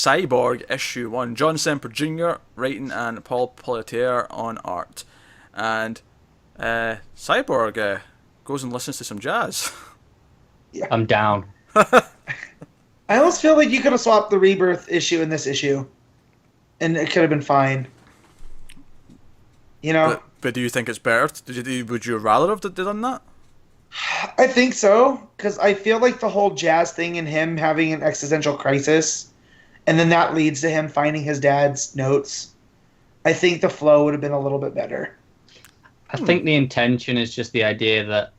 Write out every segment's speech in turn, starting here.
Cyborg issue 1. John Semper Jr. writing and Paul Pelletier on art. And Cyborg goes and listens to some jazz. Yeah. I'm down. I almost feel like you could have swapped the Rebirth issue and this issue, and it could have been fine. You know? But do you think it's better? Would you rather have done that? I think so, because I feel like the whole jazz thing and him having an existential crisis, and then that leads to him finding his dad's notes. I think the flow would have been a little bit better. I think the intention is just the idea that,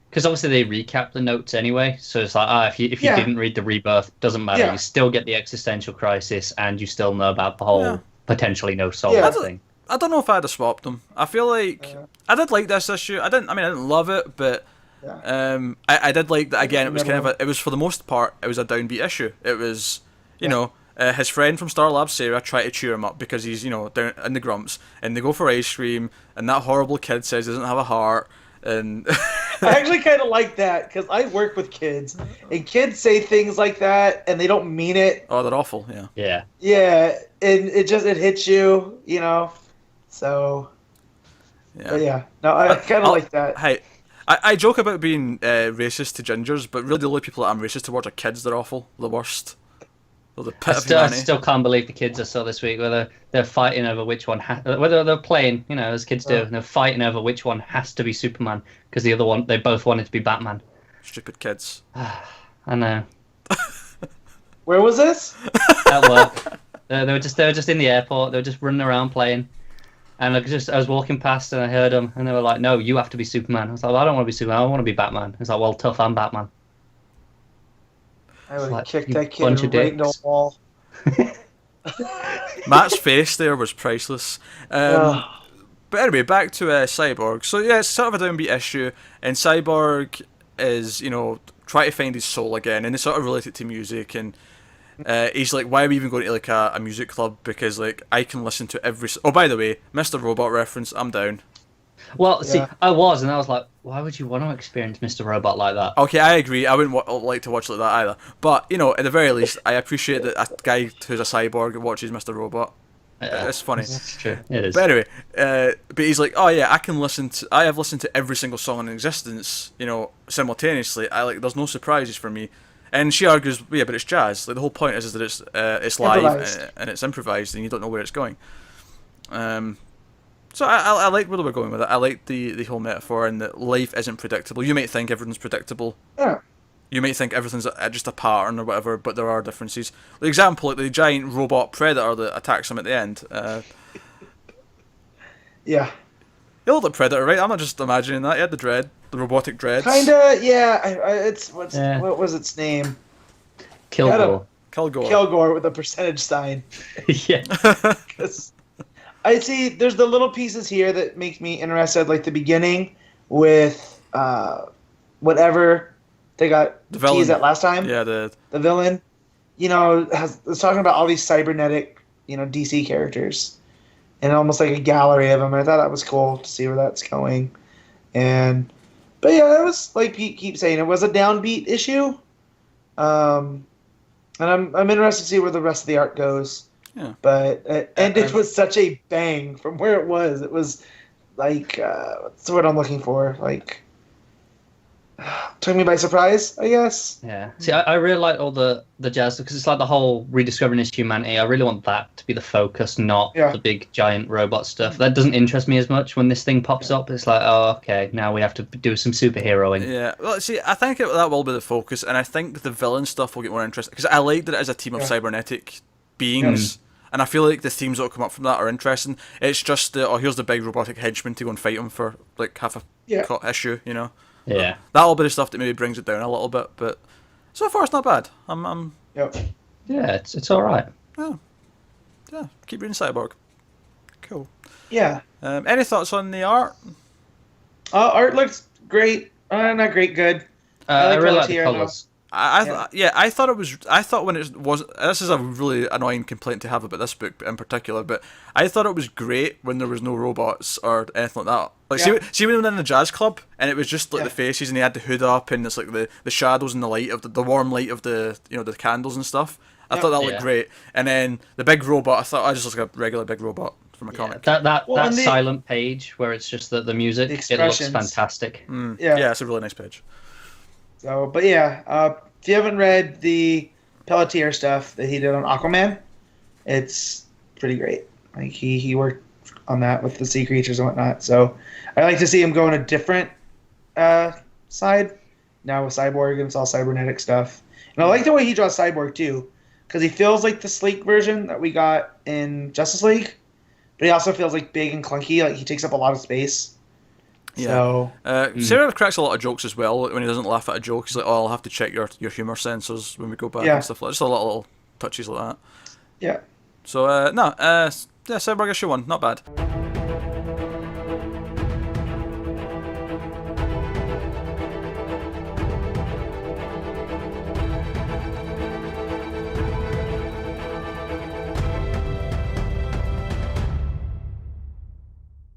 because obviously they recap the notes anyway, so it's like, if you didn't read the Rebirth, doesn't matter. You still get the existential crisis, and you still know about the whole potentially no soul thing. I don't know if I'd have swapped them. I feel like I did like this issue. I didn't love it, but I did like that. Again, it was it was for the most part, it was a downbeat issue. It was, you know, his friend from Star Labs, Sarah, tried to cheer him up because he's, you know, down in the grumps, and they go for ice cream, and that horrible kid says he doesn't have a heart, and I actually kind of like that because I work with kids, and kids say things like that, and they don't mean it. Oh, they're awful. Yeah. Yeah, and it hits you, you know. So. Yeah. No, I kind of like that. Hey, I joke about being racist to gingers, but really the only people that I'm racist towards are kids. They're awful. The worst. They're the pit of I humanity. still can't believe the kids I saw this week, whether they're fighting over which one, whether they're playing, you know, as kids do, and they're fighting over which one has to be Superman, because the other one, they both wanted to be Batman. Stupid kids. I know. Where was this? At work. They were just in the airport. They were just running around playing. And I was walking past and I heard them, and they were like, "No, you have to be Superman." I was like, well, "I don't want to be Superman. I want to be Batman." It's like, "Well, tough, I'm Batman." I would like, kick you that kid bunch of right in the dicks. wall. Matt's face there was priceless. But anyway, back to Cyborg. So yeah, it's sort of a downbeat issue, and Cyborg is, you know, trying to find his soul again, and it's sort of related to music, and he's like, why are we even going to like a music club? Because like I can listen to every. Oh, by the way, Mr. Robot reference. I'm down. Well, see, I was like, why would you want to experience Mr. Robot like that? Okay, I agree. I wouldn't like to watch like that either. But you know, at the very least, I appreciate that a guy who's a cyborg watches Mr. Robot. It's funny. That's true. It is. But anyway, but he's like, oh yeah, I have listened to every single song in existence, you know, simultaneously. There's no surprises for me. And she argues, yeah, but it's jazz. Like the whole point is that it's live and it's improvised, and you don't know where it's going. So I like where we're going with it. I like the whole metaphor, and that life isn't predictable. You might think everything's predictable. Yeah. You might think everything's just a pattern or whatever, but there are differences. The example, like the giant robot predator that attacks him at the end. Yeah. He looked like Predator, right? I'm not just imagining that. He had the robotic dreads. Kinda, yeah. What was its name? Kilgore. Kilgore with a percentage sign. Yeah. I see. There's the little pieces here that make me interested, like the beginning with whatever they got teased at last time. Yeah, the villain. You know, it's talking about all these cybernetic, you know, DC characters, and almost like a gallery of them. And I thought that was cool to see where that's going. But yeah, it was like Pete keeps saying, it was a downbeat issue. And I'm interested to see where the rest of the art goes. Yeah. But it ended with such a bang from where it was. It was like, what's the word I'm looking for? Like, took me by surprise, I guess. Yeah. See, I really like all the jazz, because it's like the whole rediscovering his humanity. I really want that to be the focus, not the big giant robot stuff. That doesn't interest me as much when this thing pops up. It's like, oh, okay, now we have to do some superheroing. Yeah. Well, see, I think that will be the focus, and I think the villain stuff will get more interesting, because I like that it is a team of cybernetic beings. And I feel like the themes that will come up from that are interesting. It's just here's the big robotic henchman to go and fight him for like half a issue, you know. Yeah. That'll be the stuff that maybe brings it down a little bit, but so far it's not bad. Yep. Yeah, it's all right. Yeah. Keep reading Cyborg. Cool. Yeah. Any thoughts on the art? Art looks great. Not great, good. I really like the colours. I thought it was. I thought when it was. This is a really annoying complaint to have about this book in particular, but I thought it was great when there was no robots or anything like that. Like, see when we were in the jazz club and it was just like the faces, and he had the hood up, and it's like the shadows and the light of the warm light of the the candles and stuff. I thought that looked great. And then the big robot, I thought I just looked like a regular big robot from a comic. That silent page where it's just the music, it looks fantastic. Yeah, it's a really nice page. So, but yeah, if you haven't read the Pelletier stuff that he did on Aquaman, it's pretty great. Like he worked on that with the sea creatures and whatnot. So I like to see him go on a different side now with Cyborg, and it's all cybernetic stuff. And I like the way he draws Cyborg too, because he feels like the sleek version that we got in Justice League, but he also feels like big and clunky. Like he takes up a lot of space. Yeah. So, Sarah cracks a lot of jokes as well. When he doesn't laugh at a joke, he's like, "Oh, I'll have to check your humor sensors when we go back and stuff like that." Just a little touches like that. Yeah. So Cyborg issue 1, not bad.